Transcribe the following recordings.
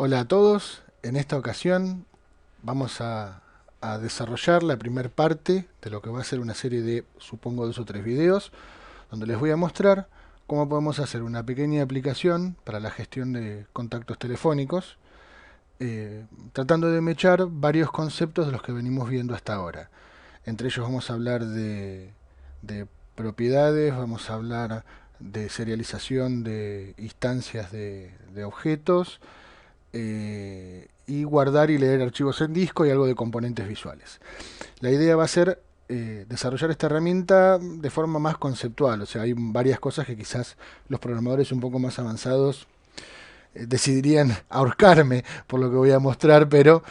Hola a todos, en esta ocasión vamos a desarrollar la primera parte de lo que va a ser una serie de, supongo, 2 o 3 videos, donde les voy a mostrar cómo podemos hacer una pequeña aplicación para la gestión de contactos telefónicos, tratando de mechar varios conceptos de los que venimos viendo hasta ahora. Entre ellos vamos a hablar de propiedades, vamos a hablar de serialización de instancias de objetos, y guardar y leer archivos en disco y algo de componentes visuales. La idea va a ser desarrollar esta herramienta de forma más conceptual, o sea, hay varias cosas que quizás los programadores un poco más avanzados decidirían ahorcarme por lo que voy a mostrar, pero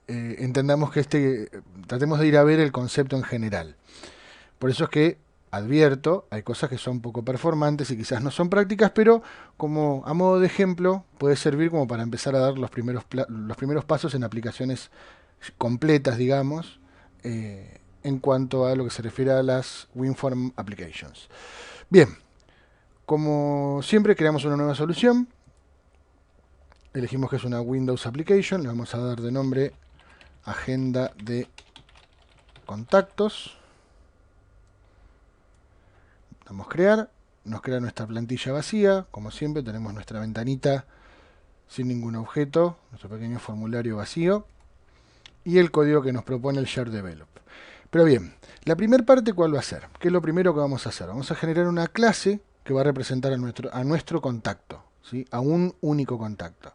entendamos que tratemos de ir a ver el concepto en general. Por eso es que advierto, hay cosas que son poco performantes y quizás no son prácticas, pero como a modo de ejemplo puede servir como para empezar a dar los primeros pasos en aplicaciones completas, digamos, en cuanto a lo que se refiere a las WinForm Applications. Bien, como siempre creamos una nueva solución, elegimos que es una Windows Application, le vamos a dar de nombre Agenda de Contactos. Damos crear, nos crea nuestra plantilla vacía, como siempre tenemos nuestra ventanita sin ningún objeto, nuestro pequeño formulario vacío y el código que nos propone el Share Develop. Pero bien, la primera parte, ¿cuál va a ser? ¿Qué es lo primero que vamos a hacer? Vamos a generar una clase que va a representar a nuestro contacto, ¿sí? A un único contacto.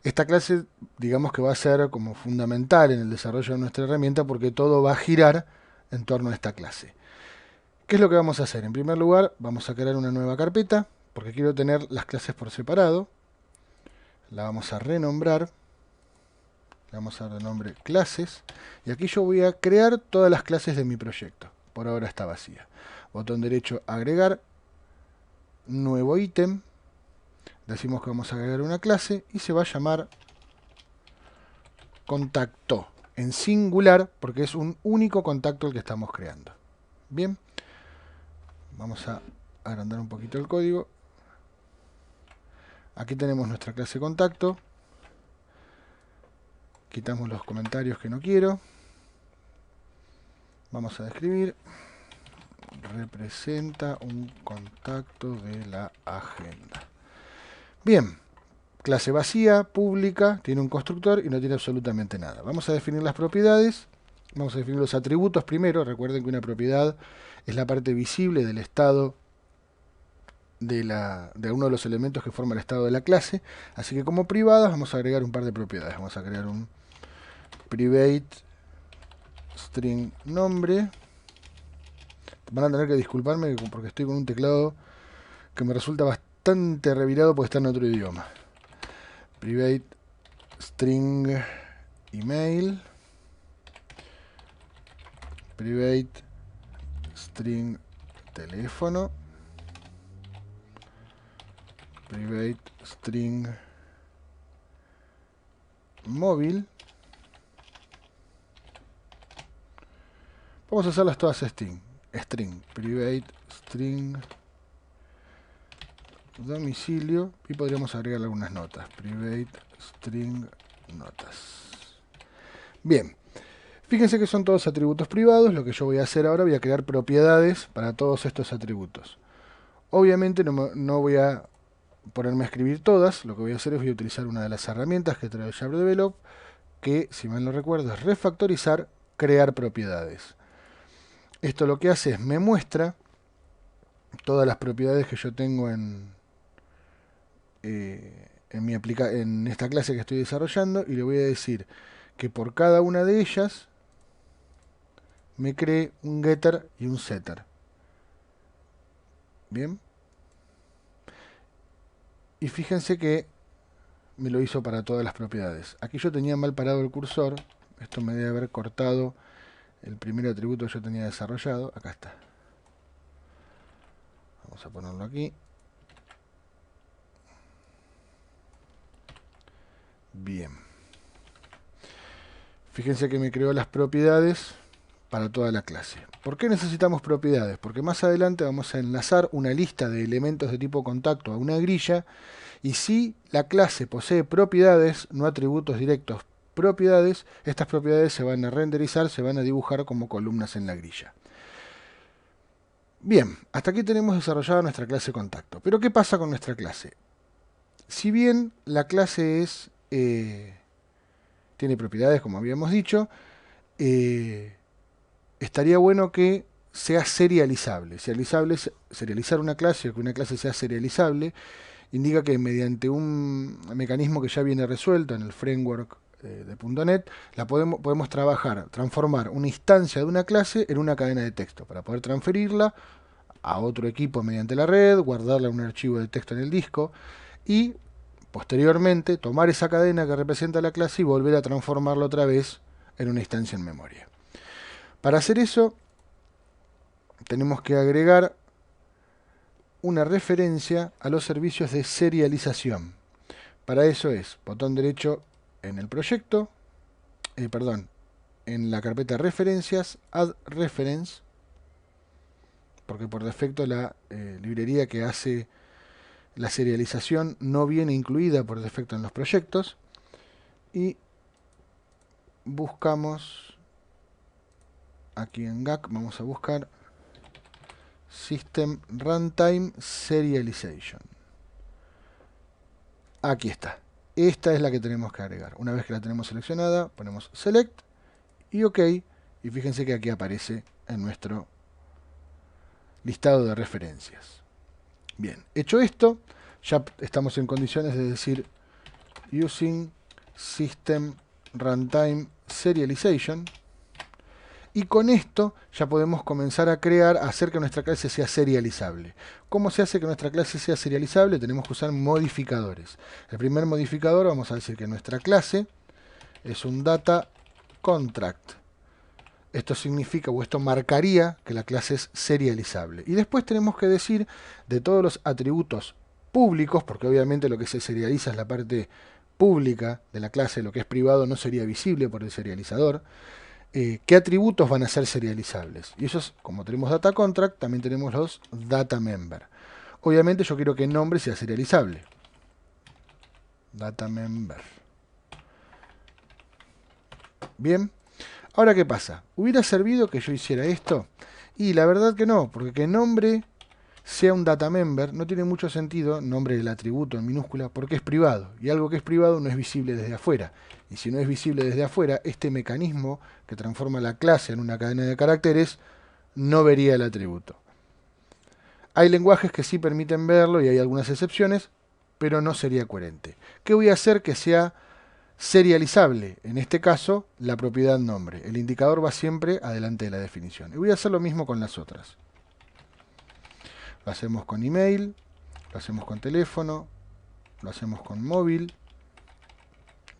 Esta clase, digamos que va a ser como fundamental en el desarrollo de nuestra herramienta porque todo va a girar en torno a esta clase. ¿Qué es lo que vamos a hacer? En primer lugar, vamos a crear una nueva carpeta, porque quiero tener las clases por separado. La vamos a renombrar. Le vamos a dar de nombre clases. Y aquí yo voy a crear todas las clases de mi proyecto. Por ahora está vacía. Botón derecho, agregar. Nuevo ítem. Decimos que vamos a agregar una clase y se va a llamar contacto. En singular, porque es un único contacto el que estamos creando. Bien. Vamos a agrandar un poquito el código. Aquí tenemos nuestra clase contacto. Quitamos los comentarios que no quiero. Vamos a describir. Representa un contacto de la agenda. Bien. Clase vacía, pública, tiene un constructor y no tiene absolutamente nada. Vamos a definir las propiedades. Vamos a definir los atributos primero. Recuerden que una propiedad es la parte visible del estado de uno de los elementos que forma el estado de la clase. Así que como privadas vamos a agregar un par de propiedades. Vamos a crear un private string nombre. Van a tener que disculparme porque estoy con un teclado que me resulta bastante revirado porque está en otro idioma. Private string email. Private string teléfono. Private string móvil. Vamos a hacerlas todas string. Private string domicilio y podríamos agregar algunas notas. Private string notas. Bien, fíjense que son todos atributos privados. Lo que yo voy a hacer ahora, voy a crear propiedades para todos estos atributos. Obviamente no voy a ponerme a escribir todas. Lo que voy a hacer es voy a utilizar una de las herramientas que trae Java Develop, que si mal no recuerdo es refactorizar, crear propiedades. Esto lo que hace es me muestra todas las propiedades que yo tengo en esta clase que estoy desarrollando y le voy a decir que por cada una de ellas me cree un getter y un setter. Bien. Y fíjense que me lo hizo para todas las propiedades. Aquí yo tenía mal parado el cursor. Esto me debe haber cortado el primer atributo que yo tenía desarrollado. Acá está. Vamos a ponerlo aquí. Bien. Fíjense que me creó las propiedades para toda la clase. ¿Por qué necesitamos propiedades? Porque más adelante vamos a enlazar una lista de elementos de tipo contacto a una grilla, y si la clase posee propiedades, no atributos directos, propiedades, estas propiedades se van a renderizar, se van a dibujar como columnas en la grilla. Bien, hasta aquí tenemos desarrollada nuestra clase contacto. Pero ¿qué pasa con nuestra clase? Si bien la clase es tiene propiedades, como habíamos dicho, estaría bueno que sea serializable. Serializar una clase, o que una clase sea serializable, indica que mediante un mecanismo que ya viene resuelto en el framework de .NET, podemos transformar una instancia de una clase en una cadena de texto, para poder transferirla a otro equipo mediante la red, guardarla en un archivo de texto en el disco, y posteriormente tomar esa cadena que representa la clase y volver a transformarla otra vez en una instancia en memoria. Para hacer eso, tenemos que agregar una referencia a los servicios de serialización. Para eso es botón derecho en el proyecto, en la carpeta referencias, add reference, porque por defecto la librería que hace la serialización no viene incluida por defecto en los proyectos, y buscamos aquí en GAC, vamos a buscar System Runtime Serialization. Aquí está. Esta es la que tenemos que agregar. Una vez que la tenemos seleccionada, ponemos Select y OK. Y fíjense que aquí aparece en nuestro listado de referencias. Bien, hecho esto, ya estamos en condiciones de decir Using System Runtime Serialization. Y con esto ya podemos comenzar a hacer que nuestra clase sea serializable. ¿Cómo se hace que nuestra clase sea serializable? Tenemos que usar modificadores. El primer modificador, vamos a decir que nuestra clase es un data contract. Esto significa, o esto marcaría, que la clase es serializable. Y después tenemos que decir de todos los atributos públicos, porque obviamente lo que se serializa es la parte pública de la clase, lo que es privado no sería visible por el serializador. ¿Qué atributos van a ser serializables? Y esos, como tenemos data contract, también tenemos los data member. Obviamente yo quiero que el nombre sea serializable. Data member. Bien. Ahora, ¿qué pasa? ¿Hubiera servido que yo hiciera esto? Y la verdad que no, porque que nombre sea un data member no tiene mucho sentido, nombre del atributo en minúscula, porque es privado. Y algo que es privado no es visible desde afuera. Y si no es visible desde afuera, este mecanismo que transforma la clase en una cadena de caracteres no vería el atributo. Hay lenguajes que sí permiten verlo y hay algunas excepciones, pero no sería coherente. ¿Qué voy a hacer que sea serializable? En este caso, la propiedad nombre. El indicador va siempre adelante de la definición. Y voy a hacer lo mismo con las otras. Lo hacemos con email, lo hacemos con teléfono, lo hacemos con móvil,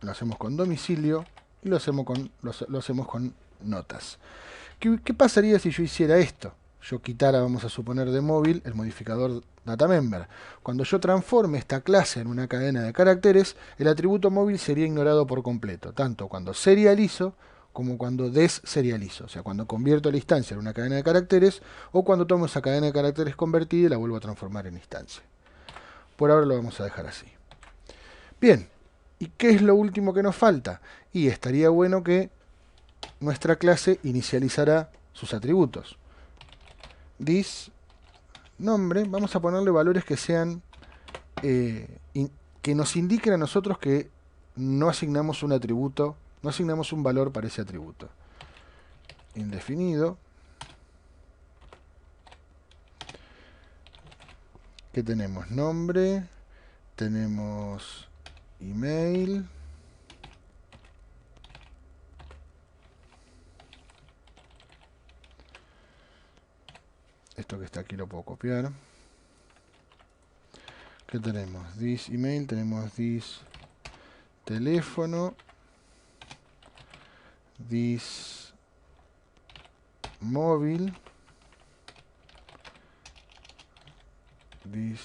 lo hacemos con domicilio y lo hacemos con notas. ¿Qué pasaría si yo hiciera esto? Yo quitara, vamos a suponer, de móvil el modificador DataMember. Cuando yo transforme esta clase en una cadena de caracteres, el atributo móvil sería ignorado por completo, tanto cuando serializo como cuando deserializo, o sea, cuando convierto la instancia en una cadena de caracteres o cuando tomo esa cadena de caracteres convertida y la vuelvo a transformar en instancia. Por ahora lo vamos a dejar así. Bien, ¿y qué es lo último que nos falta? Y estaría bueno que nuestra clase inicializará sus atributos. This nombre, vamos a ponerle valores que sean que nos indiquen a nosotros que no asignamos un atributo, no asignamos un valor para ese atributo. Indefinido. ¿Qué tenemos? Nombre, tenemos email, esto que está aquí lo puedo copiar. ¿Qué tenemos? This email, tenemos this teléfono, this móvil, this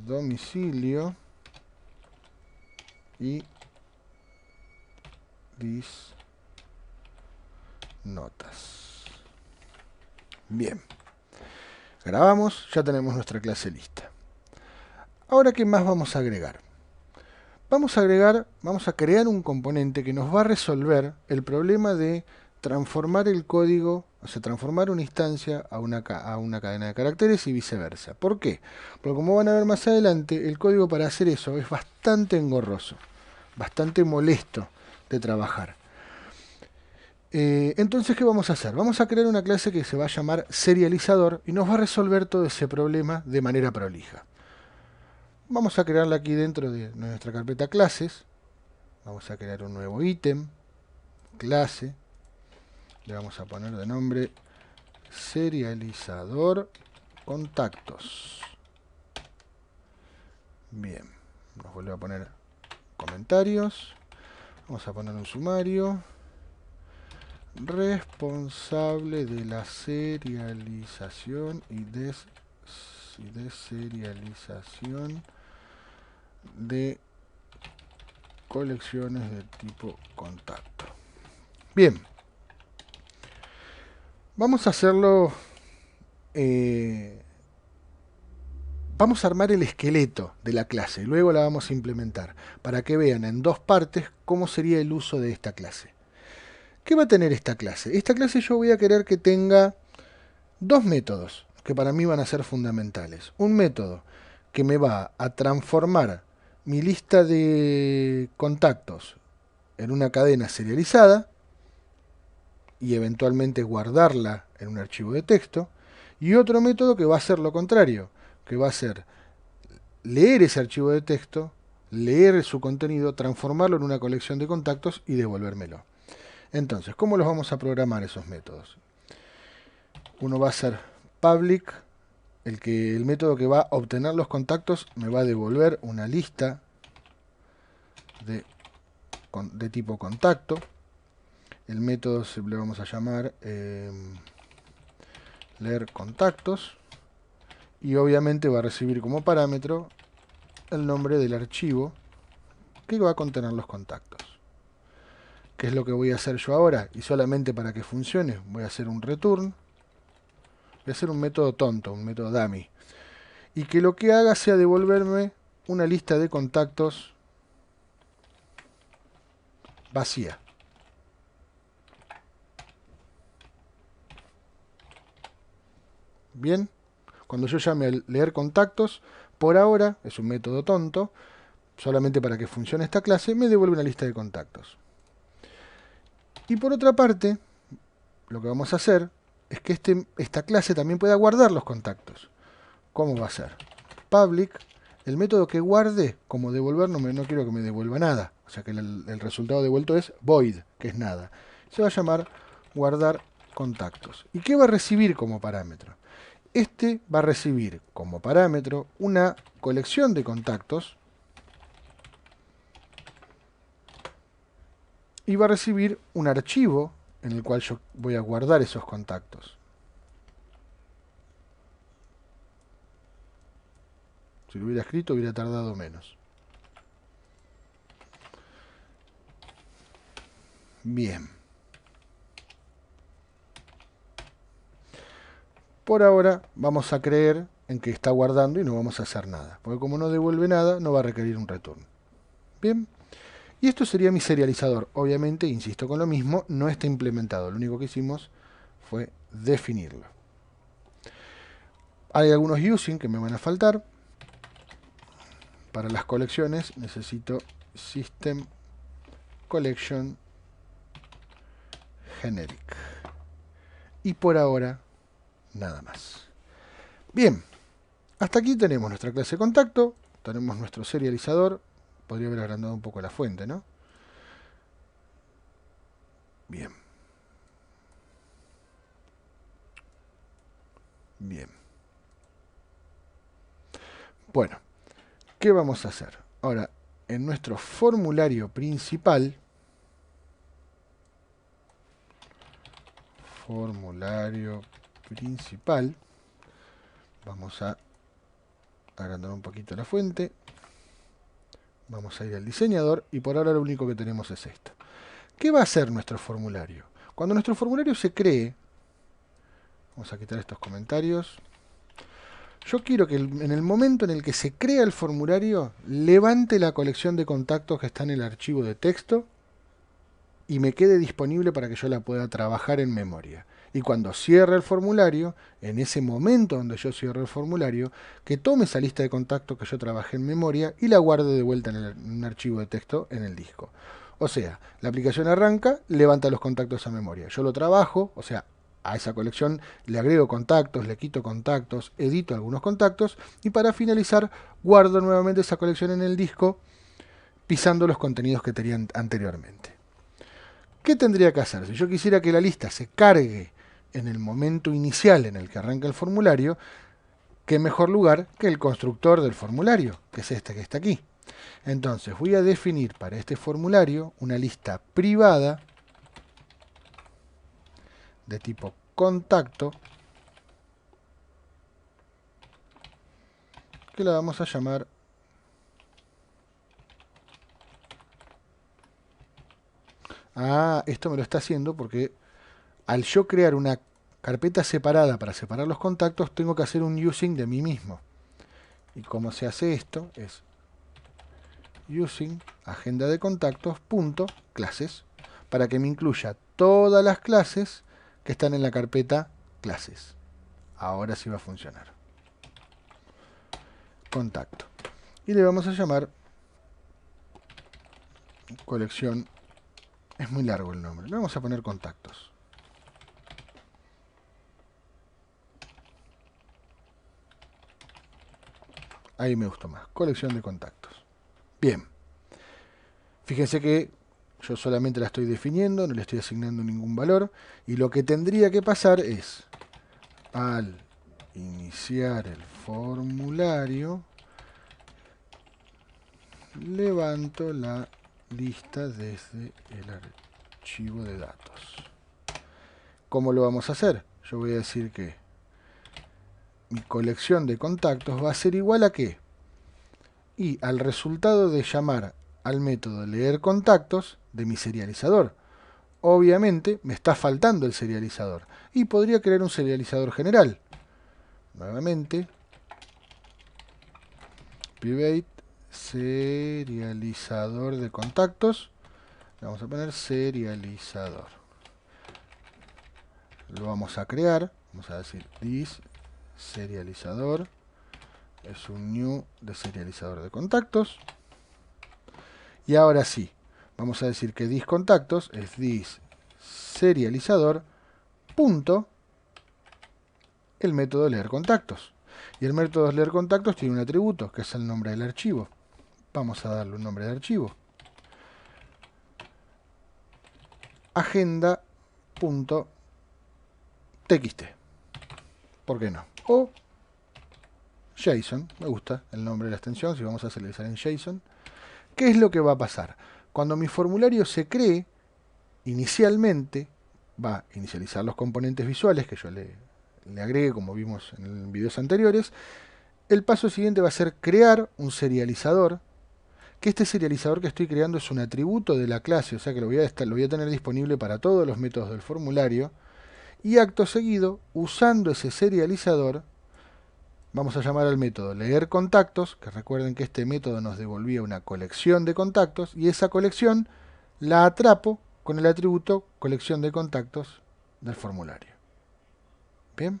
domicilio y this notas. Bien. Grabamos, ya tenemos nuestra clase lista. Ahora, ¿qué más vamos a agregar? Vamos a crear un componente que nos va a resolver el problema de transformar el código, o sea, transformar una instancia a una cadena de caracteres y viceversa. ¿Por qué? Porque como van a ver más adelante, el código para hacer eso es bastante engorroso, bastante molesto de trabajar. Entonces, ¿qué vamos a hacer? Vamos a crear una clase que se va a llamar serializador y nos va a resolver todo ese problema de manera prolija. Vamos a crearla aquí dentro de nuestra carpeta clases. Vamos a crear un nuevo ítem, clase. Le vamos a poner de nombre serializador contactos. Bien, nos vuelve a poner comentarios. Vamos a poner un sumario. Responsable de la serialización y deserialización de colecciones de tipo contacto. Bien, vamos a hacerlo, vamos a armar el esqueleto de la clase y luego la vamos a implementar para que vean en dos partes cómo sería el uso de esta clase. ¿Qué va a tener esta clase? Esta clase yo voy a querer que tenga dos métodos que para mí van a ser fundamentales. Un método que me va a transformar mi lista de contactos en una cadena serializada y eventualmente guardarla en un archivo de texto, y otro método que va a hacer lo contrario, que va a ser leer ese archivo de texto, leer su contenido, transformarlo en una colección de contactos y devolvérmelo. Entonces, ¿cómo los vamos a programar esos métodos? Uno va a ser public, el método que va a obtener los contactos me va a devolver una lista de tipo contacto. El método le vamos a llamar leer contactos y obviamente va a recibir como parámetro el nombre del archivo que va a contener los contactos. ¿Qué es lo que voy a hacer yo ahora? Y solamente para que funcione voy a hacer un return. Voy a hacer un método tonto, un método dummy. Y que lo que haga sea devolverme una lista de contactos vacía. Bien, cuando yo llame a leer contactos, por ahora, es un método tonto, solamente para que funcione esta clase, me devuelve una lista de contactos. Y por otra parte, lo que vamos a hacer es que esta clase también pueda guardar los contactos. ¿Cómo va a ser? Public, el método que guarde, como devolver, no quiero que me devuelva nada. O sea que el resultado devuelto es void, que es nada. Se va a llamar guardar contactos. ¿Y qué va a recibir como parámetro? Este va a recibir como parámetro una colección de contactos y va a recibir un archivo en el cual yo voy a guardar esos contactos. Si lo hubiera escrito hubiera tardado menos. Bien. Por ahora vamos a creer en que está guardando y no vamos a hacer nada. Porque como no devuelve nada, no va a requerir un return. Bien. Y esto sería mi serializador. Obviamente, insisto con lo mismo, no está implementado. Lo único que hicimos fue definirlo. Hay algunos using que me van a faltar. Para las colecciones necesito system collection generic. Y por ahora, nada más. Bien, hasta aquí tenemos nuestra clase de contacto, tenemos nuestro serializador. Podría haber agrandado un poco la fuente, ¿no? Bien. Bien. Bueno, ¿qué vamos a hacer? Ahora, en nuestro formulario principal, vamos a agrandar un poquito la fuente, vamos a ir al diseñador y por ahora lo único que tenemos es esto. ¿Qué va a hacer nuestro formulario? Cuando nuestro formulario se cree, vamos a quitar estos comentarios. Yo quiero que en el momento en el que se crea el formulario, levante la colección de contactos que está en el archivo de texto y me quede disponible para que yo la pueda trabajar en memoria. Y cuando cierre el formulario, en ese momento donde yo cierre el formulario, que tome esa lista de contactos que yo trabajé en memoria y la guarde de vuelta en un archivo de texto en el disco. O sea, la aplicación arranca, levanta los contactos a memoria. Yo lo trabajo, o sea, a esa colección le agrego contactos, le quito contactos, edito algunos contactos y para finalizar guardo nuevamente esa colección en el disco pisando los contenidos que tenían anteriormente. ¿Qué tendría que hacer? Si yo quisiera que la lista se cargue en el momento inicial en el que arranca el formulario, ¿qué mejor lugar que el constructor del formulario, que es este que está aquí? Entonces voy a definir para este formulario una lista privada de tipo contacto, que la vamos a llamar esto me lo está haciendo porque al yo crear una carpeta separada para separar los contactos, tengo que hacer un using de mí mismo. Y cómo se hace esto es using agenda de contactos punto clases para que me incluya todas las clases que están en la carpeta clases. Ahora sí va a funcionar. Contacto. Y le vamos a llamar colección. Es muy largo el nombre. Le vamos a poner contactos. Ahí me gustó más. Colección de contactos. Bien. Fíjense que yo solamente la estoy definiendo, no le estoy asignando ningún valor. Y lo que tendría que pasar es, al iniciar el formulario, levanto la lista desde el archivo de datos. ¿Cómo lo vamos a hacer? Yo voy a decir que mi colección de contactos va a ser igual a ¿qué? Y al resultado de llamar al método leer contactos de mi serializador. Obviamente me está faltando el serializador y podría crear un serializador general. Nuevamente, private serializador de contactos. Le vamos a poner serializador. Lo vamos a crear. Vamos a decir this serializador. Es un new de serializador de contactos. Y ahora sí, vamos a decir que this contactos es this serializador punto el método leer contactos. Y el método leer contactos tiene un atributo que es el nombre del archivo. Vamos a darle un nombre de archivo. Agenda.txt. ¿Por qué no? O JSON. Me gusta el nombre de la extensión. Si vamos a serializar en JSON. ¿Qué es lo que va a pasar? Cuando mi formulario se cree, inicialmente va a inicializar los componentes visuales que yo le agregue, como vimos en videos anteriores. El paso siguiente va a ser crear un serializador, que este serializador que estoy creando es un atributo de la clase, o sea que lo voy a tener disponible para todos los métodos del formulario. Y acto seguido, usando ese serializador, vamos a llamar al método leer contactos, que recuerden que este método nos devolvía una colección de contactos, y esa colección la atrapo con el atributo colección de contactos del formulario. Bien,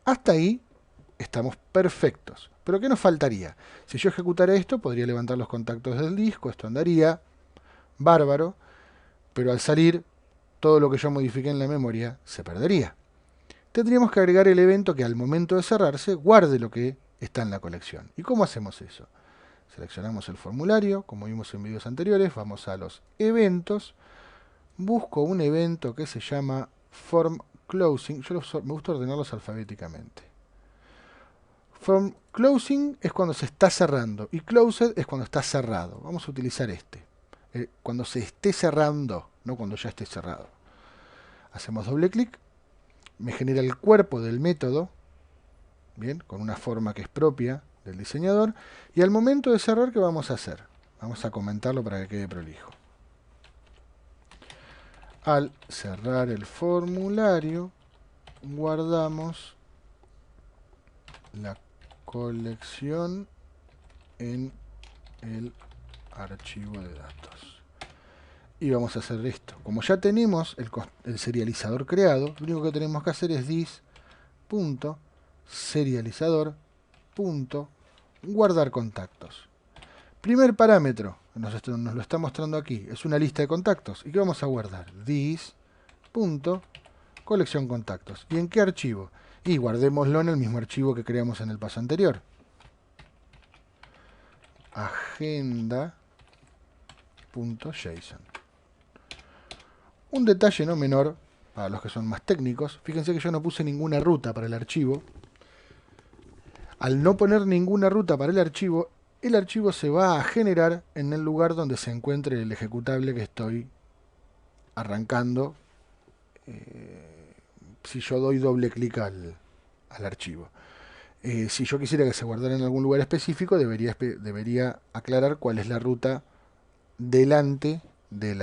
hasta ahí estamos perfectos. Pero ¿qué nos faltaría? Si yo ejecutara esto, podría levantar los contactos del disco, esto andaría bárbaro, pero al salir, todo lo que yo modifiqué en la memoria se perdería. Tendríamos que agregar el evento que al momento de cerrarse guarde lo que está en la colección. ¿Y cómo hacemos eso? Seleccionamos el formulario, como vimos en videos anteriores, vamos a los eventos, busco un evento que se llama form closing, me gusta ordenarlos alfabéticamente. From closing es cuando se está cerrando y closed es cuando está cerrado. Vamos a utilizar este. Cuando se esté cerrando, no cuando ya esté cerrado. Hacemos doble clic. Me genera el cuerpo del método, bien, con una forma que es propia del diseñador. Y al momento de cerrar, ¿qué vamos a hacer? Vamos a comentarlo para que quede prolijo. Al cerrar el formulario, guardamos la colección en el archivo de datos. Y vamos a hacer esto. Como ya tenemos el serializador creado, lo único que tenemos que hacer es dis.serializador.guardar contactos. Primer parámetro, nos lo está mostrando aquí, es una lista de contactos. ¿Y qué vamos a guardar? dis.colección contactos. ¿Y en qué archivo? Y guardémoslo en el mismo archivo que creamos en el paso anterior. Agenda.json. Un detalle no menor, para los que son más técnicos, fíjense que yo no puse ninguna ruta para el archivo. Al no poner ninguna ruta para el archivo se va a generar en el lugar donde se encuentre el ejecutable que estoy arrancando. Si yo doy doble clic al archivo. Si yo quisiera que se guardara en algún lugar específico, debería aclarar cuál es la ruta delante del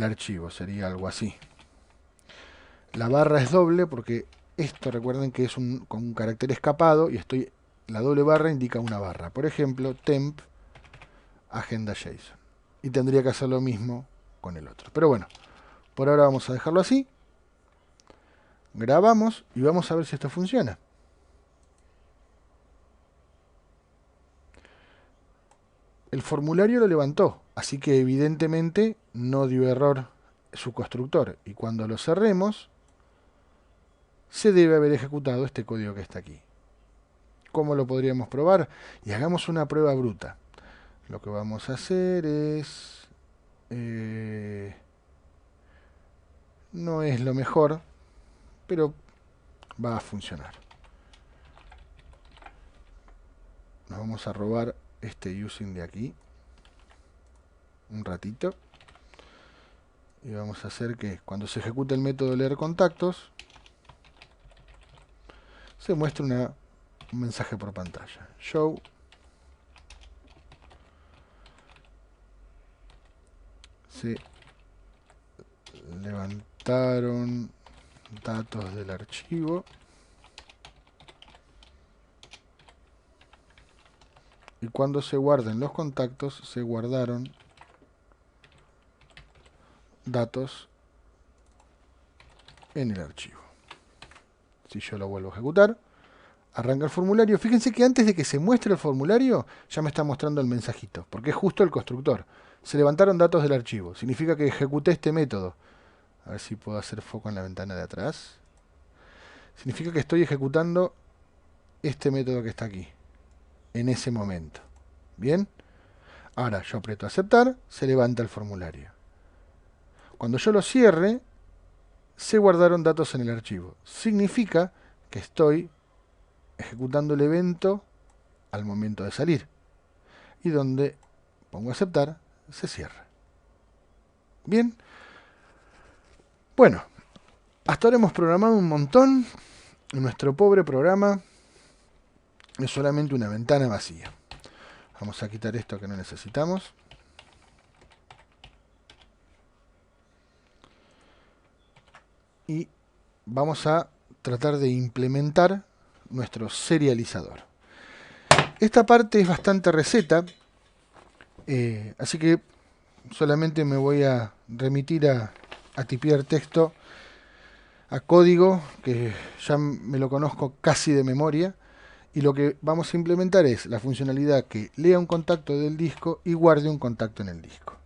archivo. Sería algo así. La barra es doble porque esto, recuerden que es con un carácter escapado y la doble barra indica una barra. Por ejemplo, temp agenda JSON. Y tendría que hacer lo mismo con el otro. Pero bueno, por ahora vamos a dejarlo así. Grabamos y vamos a ver si esto funciona. El formulario lo levantó, así que evidentemente no dio error su constructor. Y cuando lo cerremos, se debe haber ejecutado este código que está aquí. ¿Cómo lo podríamos probar? Y hagamos una prueba bruta. Lo que vamos a hacer es... no es lo mejor, pero va a funcionar. Nos vamos a robar este using de aquí un ratito. Y vamos a hacer que cuando se ejecute el método leer contactos, se muestre un mensaje por pantalla. Show se levantaron datos del archivo y cuando se guarden los contactos se guardaron datos en el archivo. Si yo lo vuelvo a ejecutar, arranca el formulario. Fíjense que antes de que se muestre el formulario ya me está mostrando el mensajito, porque es justo el constructor. Se levantaron datos del archivo. Significa que ejecuté este método. A ver si puedo hacer foco en la ventana de atrás. Significa que estoy ejecutando este método que está aquí, en ese momento. ¿Bien? Ahora yo aprieto aceptar, se levanta el formulario. Cuando yo lo cierre, se guardaron datos en el archivo. Significa que estoy ejecutando el evento al momento de salir. Y donde pongo aceptar, se cierra. Bien. Bueno, hasta ahora hemos programado un montón. Nuestro pobre programa es solamente una ventana vacía. Vamos a quitar esto que no necesitamos. Y vamos a tratar de implementar nuestro serializador. Esta parte es bastante receta, así que solamente me voy a remitir a tipear texto a código que ya me lo conozco casi de memoria, y lo que vamos a implementar es la funcionalidad que lea un contacto del disco y guarde un contacto en el disco.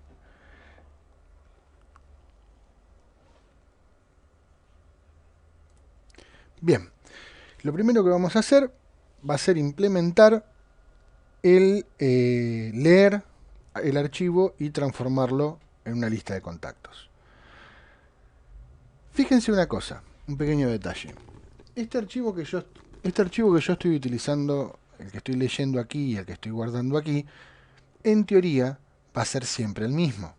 Bien, lo primero que vamos a hacer va a ser implementar el leer el archivo y transformarlo en una lista de contactos. Fíjense una cosa, un pequeño detalle. Este archivo que yo estoy utilizando, el que estoy leyendo aquí y el que estoy guardando aquí, en teoría va a ser siempre el mismo.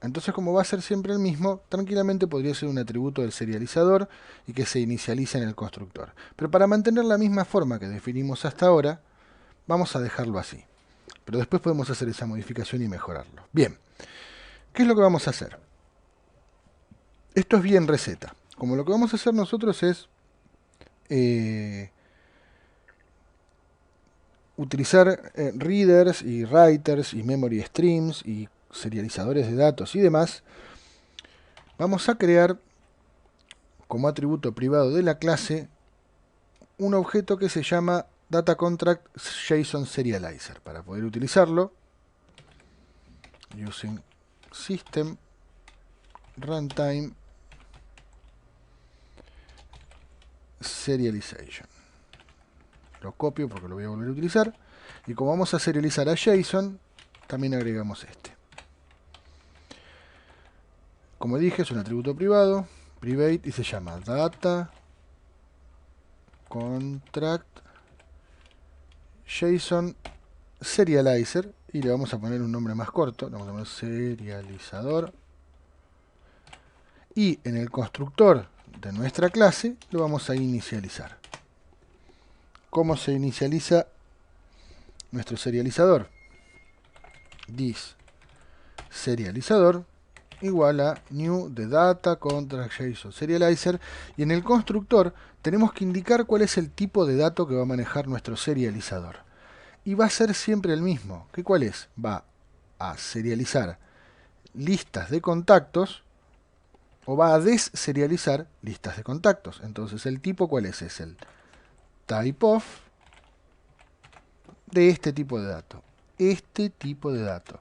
Entonces, como va a ser siempre el mismo, tranquilamente podría ser un atributo del serializador y que se inicialice en el constructor. Pero para mantener la misma forma que definimos hasta ahora, vamos a dejarlo así. Pero después podemos hacer esa modificación y mejorarlo. Bien, ¿qué es lo que vamos a hacer? Esto es bien receta. Como lo que vamos a hacer nosotros es utilizar readers y writers y memory streams y serializadores de datos y demás, vamos a crear como atributo privado de la clase un objeto que se llama Data Contract JSON Serializer. Para poder utilizarlo, using system runtime serialization. Lo copio porque lo voy a volver a utilizar. Y como vamos a serializar a JSON, también agregamos este. Como dije, es un atributo privado, private, y se llama Data Contract JSON Serializer. Y le vamos a poner un nombre más corto. Le vamos a poner serializador. Y en el constructor de nuestra clase lo vamos a inicializar. ¿Cómo se inicializa nuestro serializador? This serializador igual a new de data contract JSON serializer, y en el constructor tenemos que indicar cuál es el tipo de dato que va a manejar nuestro serializador. Y va a ser siempre el mismo. ¿Qué cuál es? Va a serializar listas de contactos o va a deserializar listas de contactos. Entonces, ¿el tipo cuál es? Es el type of de este tipo de dato. Este tipo de dato.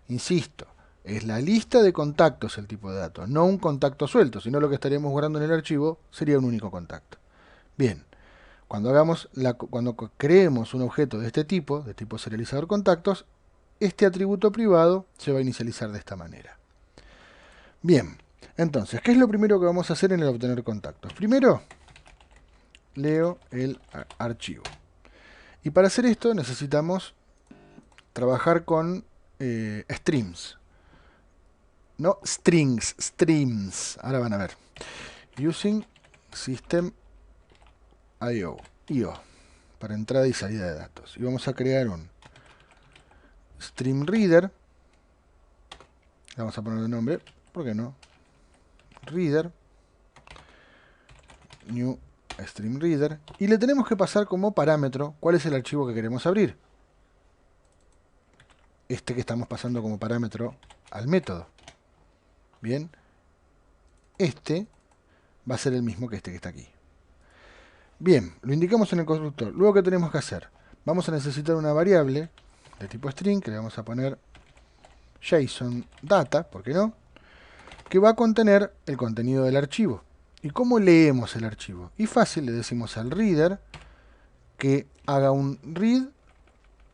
Insisto, es la lista de contactos el tipo de dato, no un contacto suelto, sino lo que estaríamos guardando en el archivo sería un único contacto. Bien, cuando creemos un objeto de tipo serializador contactos, este atributo privado se va a inicializar de esta manera. Bien, entonces, ¿qué es lo primero que vamos a hacer en el obtener contactos? Primero, leo el archivo. Y para hacer esto necesitamos trabajar con streams. No strings, streams. Ahora van a ver. Using system IO para entrada y salida de datos. Y vamos a crear un stream reader. Le vamos a poner el nombre, ¿por qué no? Reader. New stream reader. Y le tenemos que pasar como parámetro cuál es el archivo que queremos abrir. Este que estamos pasando como parámetro al método. Bien. Este va a ser el mismo que este que está aquí. Bien, lo indicamos en el constructor. Luego, ¿qué tenemos que hacer? Vamos a necesitar una variable de tipo string, que le vamos a poner JSON data, ¿por qué no? Que va a contener el contenido del archivo. ¿Y cómo leemos el archivo? Y fácil, le decimos al reader que haga un read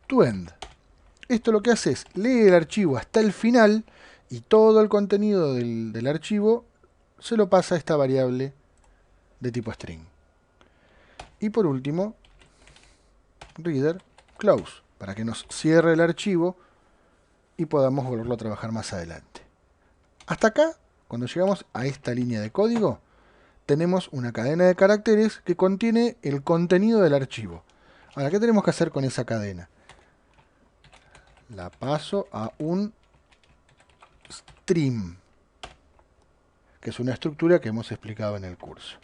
to end. Esto lo que hace es lee el archivo hasta el final y todo el contenido del archivo se lo pasa a esta variable de tipo string. Y por último, reader close, para que nos cierre el archivo y podamos volverlo a trabajar más adelante. Hasta acá, cuando llegamos a esta línea de código, tenemos una cadena de caracteres que contiene el contenido del archivo. Ahora, ¿qué tenemos que hacer con esa cadena? La paso a un stream, que es una estructura que hemos explicado en el curso.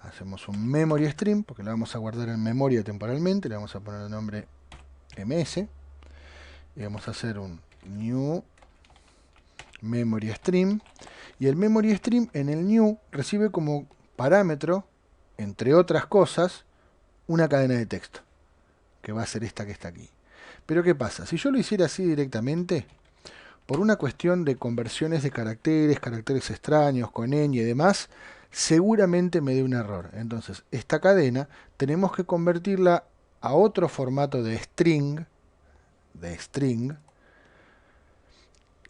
Hacemos un memory stream, porque la vamos a guardar en memoria temporalmente, le vamos a poner el nombre ms, y vamos a hacer un new memory stream, y el memory stream en el new recibe como parámetro, entre otras cosas, una cadena de texto, que va a ser esta que está aquí. Pero ¿qué pasa? Si yo lo hiciera así directamente, por una cuestión de conversiones de caracteres extraños, con ñ y demás, seguramente me dé un error. Entonces, esta cadena tenemos que convertirla a otro formato de string,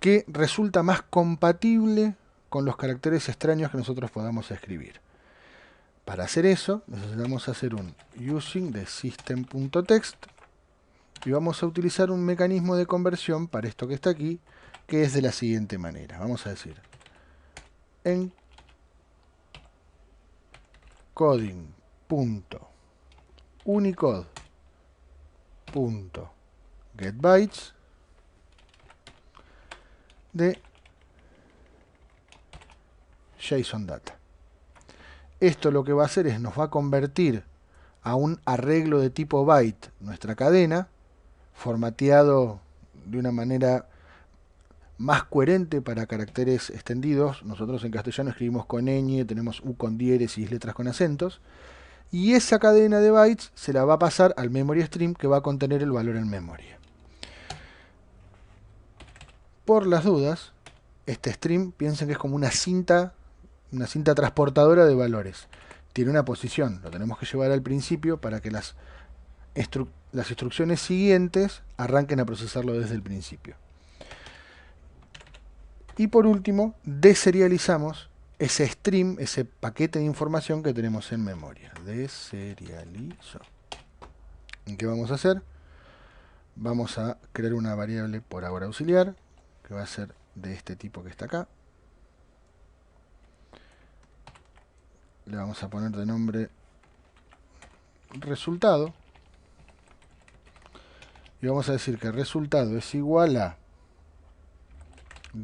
que resulta más compatible con los caracteres extraños que nosotros podamos escribir. Para hacer eso, necesitamos hacer un using de system.text y vamos a utilizar un mecanismo de conversión para esto que está aquí, que es de la siguiente manera. Vamos a decir encoding.unicode.getBytes de JSON Data. Esto lo que va a hacer es nos va a convertir a un arreglo de tipo byte nuestra cadena, formateado de una manera más coherente para caracteres extendidos. Nosotros en castellano escribimos con ñ, tenemos U con diéresis, letras con acentos. Y esa cadena de bytes se la va a pasar al memory stream que va a contener el valor en memoria. Por las dudas, este stream piensen que es como una cinta transportadora de valores. Tiene una posición, lo tenemos que llevar al principio para que las instrucciones siguientes arranquen a procesarlo desde el principio. Y por último, deserializamos ese stream, ese paquete de información que tenemos en memoria. Deserializo. ¿Qué vamos a hacer? Vamos a crear una variable por ahora auxiliar, que va a ser de este tipo que está acá. Le vamos a poner de nombre resultado. Y vamos a decir que el resultado es igual a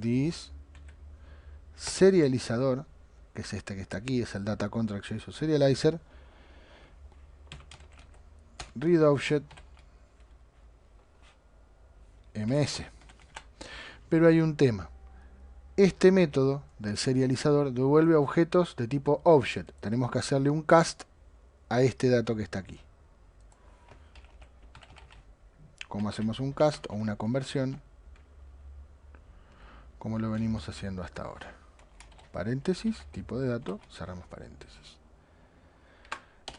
this serializador, que es este que está aquí, es el data contract JSON serializer, readObject ms. Pero hay un tema. Este método del serializador devuelve objetos de tipo object. Tenemos que hacerle un cast a este dato que está aquí. ¿Cómo hacemos un cast o una conversión? Como lo venimos haciendo hasta ahora. Paréntesis, tipo de dato, cerramos paréntesis.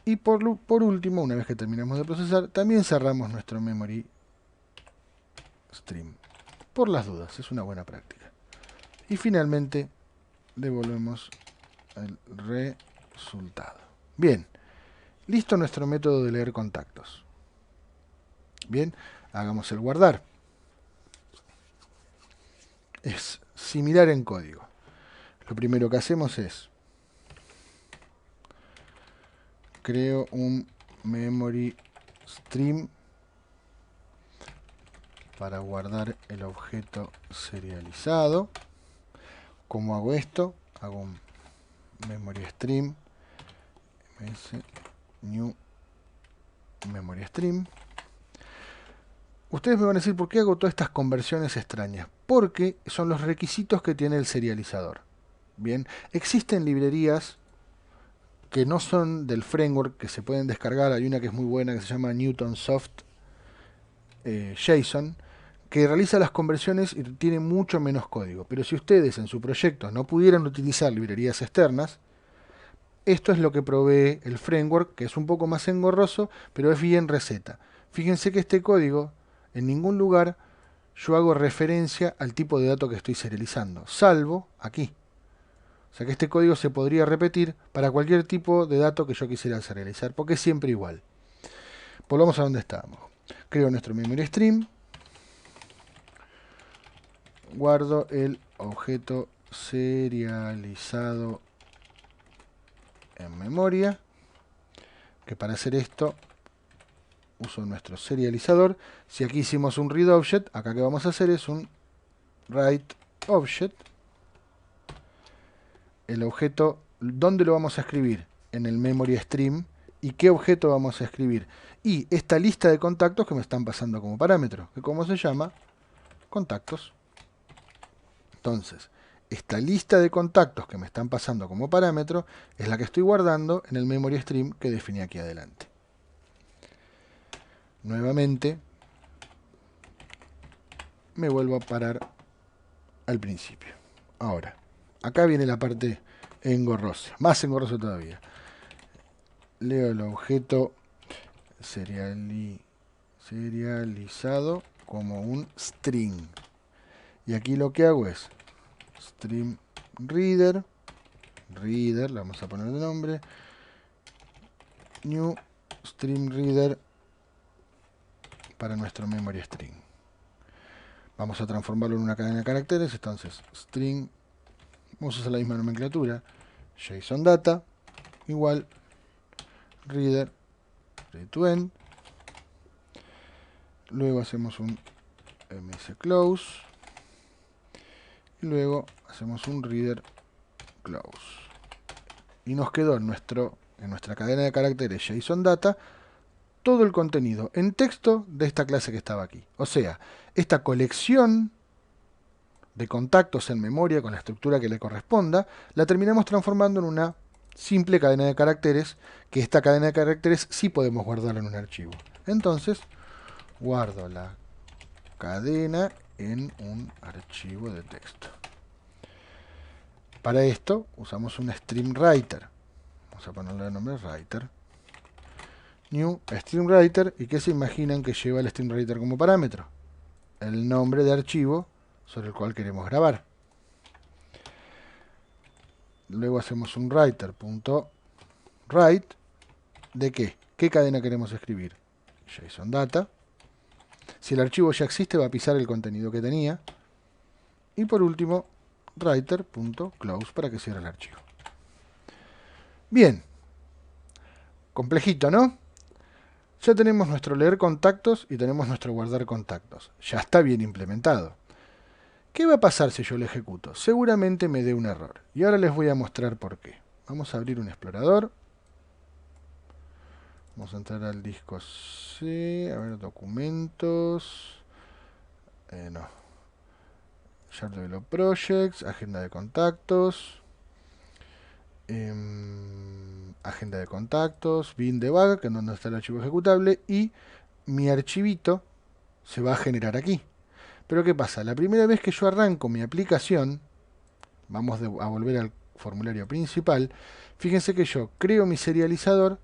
Y por último, una vez que terminamos de procesar, también cerramos nuestro memory stream. Por las dudas, es una buena práctica. Y finalmente, devolvemos el resultado. Bien, listo nuestro método de leer contactos. Bien, hagamos el guardar. Es similar en código. Lo primero que hacemos es creo un memory stream para guardar el objeto serializado. ¿Cómo hago esto? Hago un memory stream ms new memory stream. Ustedes me van a decir por qué hago todas estas conversiones extrañas. Porque son los requisitos que tiene el serializador. Bien, existen librerías que no son del framework, que se pueden descargar. Hay una que es muy buena que se llama NewtonSoft JSON, que realiza las conversiones y tiene mucho menos código. Pero si ustedes en su proyecto no pudieran utilizar librerías externas, esto es lo que provee el framework, que es un poco más engorroso, pero es bien receta. Fíjense que este código, en ningún lugar yo hago referencia al tipo de dato que estoy serializando, salvo aquí. O sea que este código se podría repetir para cualquier tipo de dato que yo quisiera serializar, porque es siempre igual. Volvamos a donde estábamos. Creo nuestro memory stream. Guardo el objeto serializado en memoria. Que para hacer esto uso nuestro serializador. Si aquí hicimos un read object, acá que vamos a hacer es un write object. El objeto, ¿dónde lo vamos a escribir? En el memory stream. ¿Y qué objeto vamos a escribir? Y esta lista de contactos que me están pasando como parámetro, que ¿cómo se llama? Contactos. Entonces, esta lista de contactos que me están pasando como parámetro es la que estoy guardando en el memory stream que definí aquí adelante. Nuevamente, me vuelvo a parar al principio. Ahora, acá viene la parte engorrosa, más engorrosa todavía. Leo el objeto serializado como un string. Y aquí lo que hago es stream reader, le vamos a poner de nombre, new stream reader para nuestro memory string. Vamos a transformarlo en una cadena de caracteres, entonces string, vamos a usar la misma nomenclatura, JSON data igual reader read to end. Luego hacemos un msclose y luego hacemos un reader close. Y nos quedó en nuestra cadena de caracteres JSON Data todo el contenido en texto de esta clase que estaba aquí. O sea, esta colección de contactos en memoria con la estructura que le corresponda, la terminamos transformando en una simple cadena de caracteres, que esta cadena de caracteres sí podemos guardarla en un archivo. Entonces, guardo la cadena en un archivo de texto. Para esto usamos un StreamWriter. Vamos a ponerle el nombre writer. New StreamWriter. ¿Y qué se imaginan que lleva el StreamWriter como parámetro? El nombre de archivo sobre el cual queremos grabar. Luego hacemos un writer.write. ¿De qué? ¿Qué cadena queremos escribir? JSON Data. Si el archivo ya existe, va a pisar el contenido que tenía. Y por último, writer.close para que cierre el archivo. Bien. Complejito, ¿no? Ya tenemos nuestro leer contactos y tenemos nuestro guardar contactos. Ya está bien implementado. ¿Qué va a pasar si yo lo ejecuto? Seguramente me dé un error. Y ahora les voy a mostrar por qué. Vamos a abrir un explorador. Vamos a entrar al disco C. A ver, documentos. No. Share Develop Projects. Agenda de contactos. Agenda de contactos. Bin debug, que es donde está el archivo ejecutable. Y mi archivito se va a generar aquí. Pero ¿qué pasa? La primera vez que yo arranco mi aplicación, vamos a volver al formulario principal, fíjense que yo creo mi serializador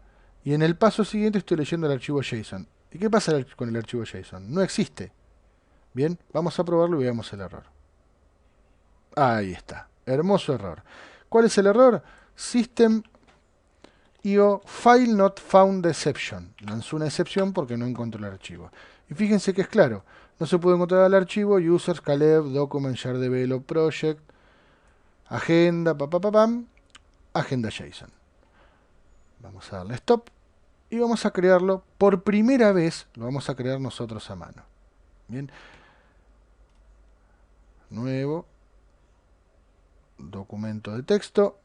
y en el paso siguiente estoy leyendo el archivo JSON. ¿Y qué pasa con el archivo JSON? No existe. Bien, vamos a probarlo y veamos el error. Ahí está. Hermoso error. ¿Cuál es el error? System.io file not found exception. Lanzó una excepción porque no encontró el archivo. Y fíjense que es claro. No se puede encontrar el archivo users, Caleb, document, share develop project, agenda, agenda JSON. Vamos a darle stop y vamos a crearlo por primera vez, lo vamos a crear nosotros a mano. Bien. Nuevo documento de texto,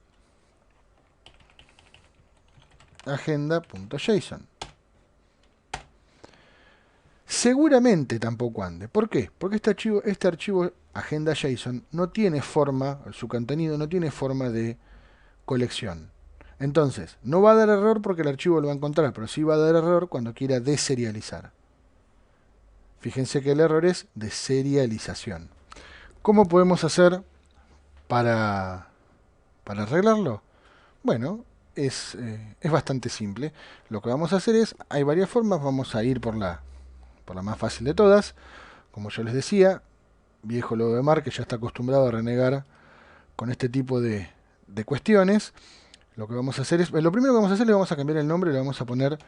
agenda.json. Seguramente tampoco ande. ¿Por qué? Porque este archivo agenda JSON no tiene forma, su contenido no tiene forma de colección. Entonces, no va a dar error porque el archivo lo va a encontrar, pero sí va a dar error cuando quiera deserializar. Fíjense que el error es de serialización. ¿Cómo podemos hacer para arreglarlo? Bueno, es bastante simple. Lo que vamos a hacer es, hay varias formas, vamos a ir por la más fácil de todas. Como yo les decía, viejo lobo de mar que ya está acostumbrado a renegar con este tipo de cuestiones. Lo que vamos a hacer es, lo primero que vamos a hacer, le vamos a cambiar el nombre, le vamos a poner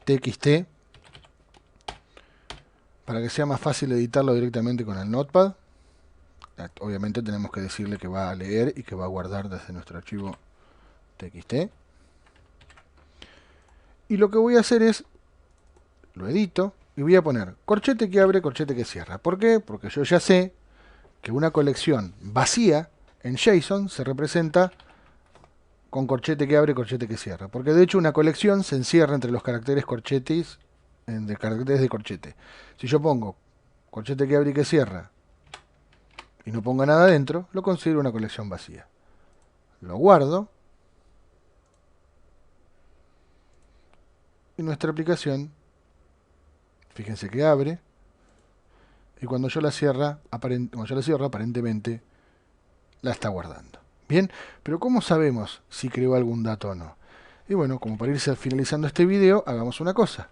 txt para que sea más fácil editarlo directamente con el Notepad. Obviamente tenemos que decirle que va a leer y que va a guardar desde nuestro archivo txt. Y lo que voy a hacer es, lo edito y voy a poner corchete que abre, corchete que cierra. ¿Por qué? Porque yo ya sé que una colección vacía en JSON se representa con corchete que abre, corchete que cierra. Porque de hecho una colección se encierra entre los caracteres corchetes, de caracteres de corchete. Si yo pongo corchete que abre y que cierra y no pongo nada dentro, lo considero una colección vacía. Lo guardo y nuestra aplicación, fíjense que abre, y cuando yo la cierro, aparentemente la está guardando. Bien, pero ¿cómo sabemos si creó algún dato o no? Y bueno, como para irse finalizando este video, hagamos una cosa.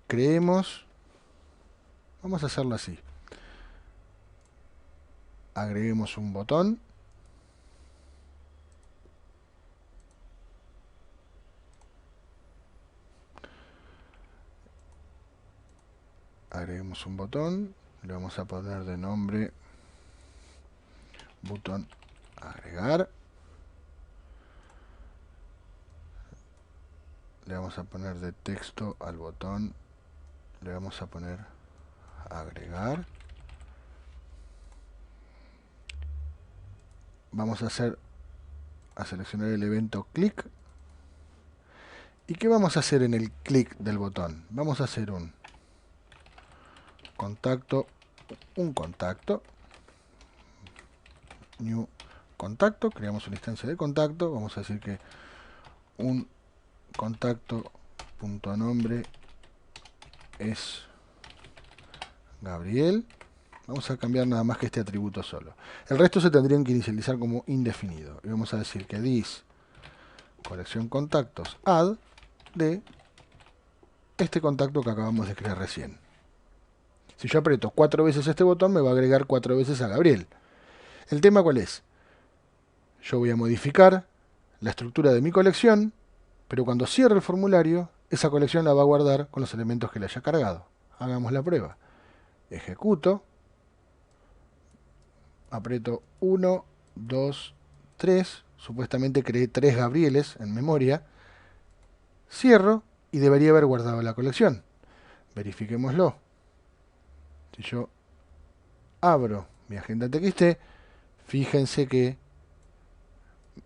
Creemos, vamos a hacerlo así. Agreguemos un botón. Agreguemos un botón. Le vamos a poner de nombre botón agregar. Le vamos a poner de texto al botón. Le vamos a poner agregar. vamos a seleccionar el evento clic. ¿Y qué vamos a hacer en el clic del botón? Vamos a hacer un contacto, new contacto, creamos una instancia de contacto, vamos a decir que un contacto.nombre es Gabriel. Vamos a cambiar nada más que este atributo solo. El resto se tendrían que inicializar como indefinido. Y vamos a decir que this colección contactos add de este contacto que acabamos de crear recién. Si yo aprieto 4 veces este botón, me va a agregar 4 veces a Gabriel. ¿El tema cuál es? Yo voy a modificar la estructura de mi colección, pero cuando cierre el formulario, esa colección la va a guardar con los elementos que le haya cargado. Hagamos la prueba. Ejecuto. Aprieto 1, 2, 3. Supuestamente creé 3 Gabrieles en memoria. Cierro y debería haber guardado la colección. Verifiquémoslo. Si yo abro mi agenda TXT, fíjense que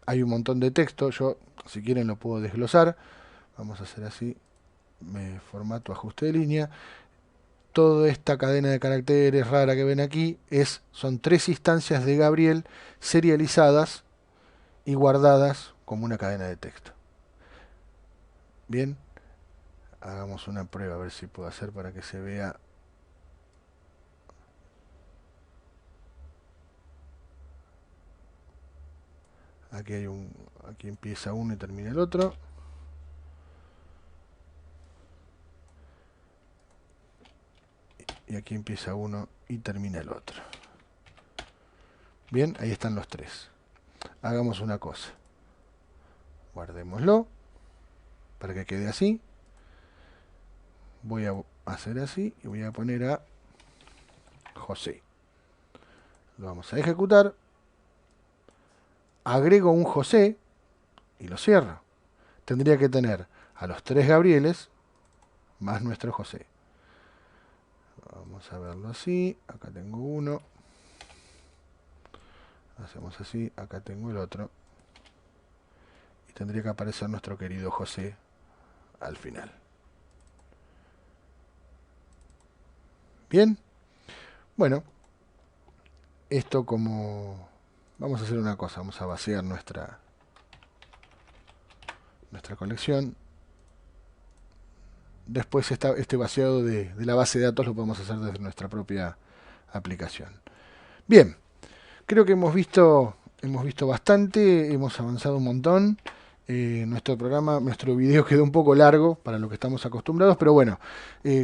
hay un montón de texto. Yo, si quieren, lo puedo desglosar. Vamos a hacer así. Me formato ajuste de línea. Toda esta cadena de caracteres rara que ven aquí son 3 instancias de Gabriel serializadas y guardadas como una cadena de texto. Bien, hagamos una prueba a ver si puedo hacer para que se vea. Aquí empieza uno y termina el otro. Y aquí empieza uno y termina el otro. Bien, ahí están los 3. Hagamos una cosa. Guardémoslo para que quede así. Voy a hacer así y voy a poner a José. Lo vamos a ejecutar. Agrego un José y lo cierro. Tendría que tener a los 3 Gabrieles más nuestro José. Vamos a verlo así. Acá tengo uno. Hacemos así. Acá tengo el otro. Y tendría que aparecer nuestro querido José al final. Bien. Bueno. Esto como... Vamos a hacer una cosa. Vamos a vaciar nuestra colección. Después este vaciado de la base de datos lo podemos hacer desde nuestra propia aplicación. Bien, creo que hemos visto bastante, hemos avanzado un montón. Nuestro video quedó un poco largo para lo que estamos acostumbrados, pero bueno,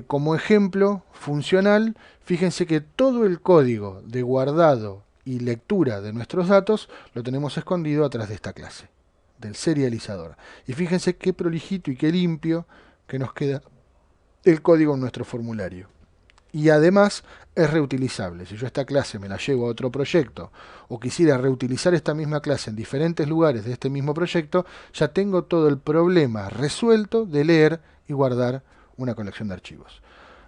como ejemplo funcional, fíjense que todo el código de guardado y lectura de nuestros datos lo tenemos escondido atrás de esta clase, del serializador. Y fíjense qué prolijito y qué limpio que nos queda el código en nuestro formulario. Y además es reutilizable. Si yo esta clase me la llevo a otro proyecto o quisiera reutilizar esta misma clase en diferentes lugares de este mismo proyecto, ya tengo todo el problema resuelto de leer y guardar una colección de archivos,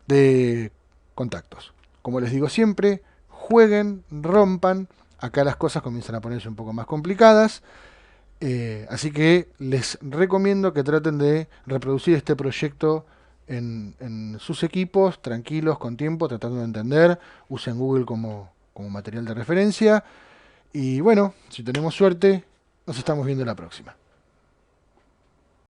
de contactos. Como les digo siempre, jueguen, rompan. Acá las cosas comienzan a ponerse un poco más complicadas. Así que les recomiendo que traten de reproducir este proyecto en sus equipos, tranquilos, con tiempo, tratando de entender. Usen Google como material de referencia. Y bueno, si tenemos suerte, nos estamos viendo la próxima.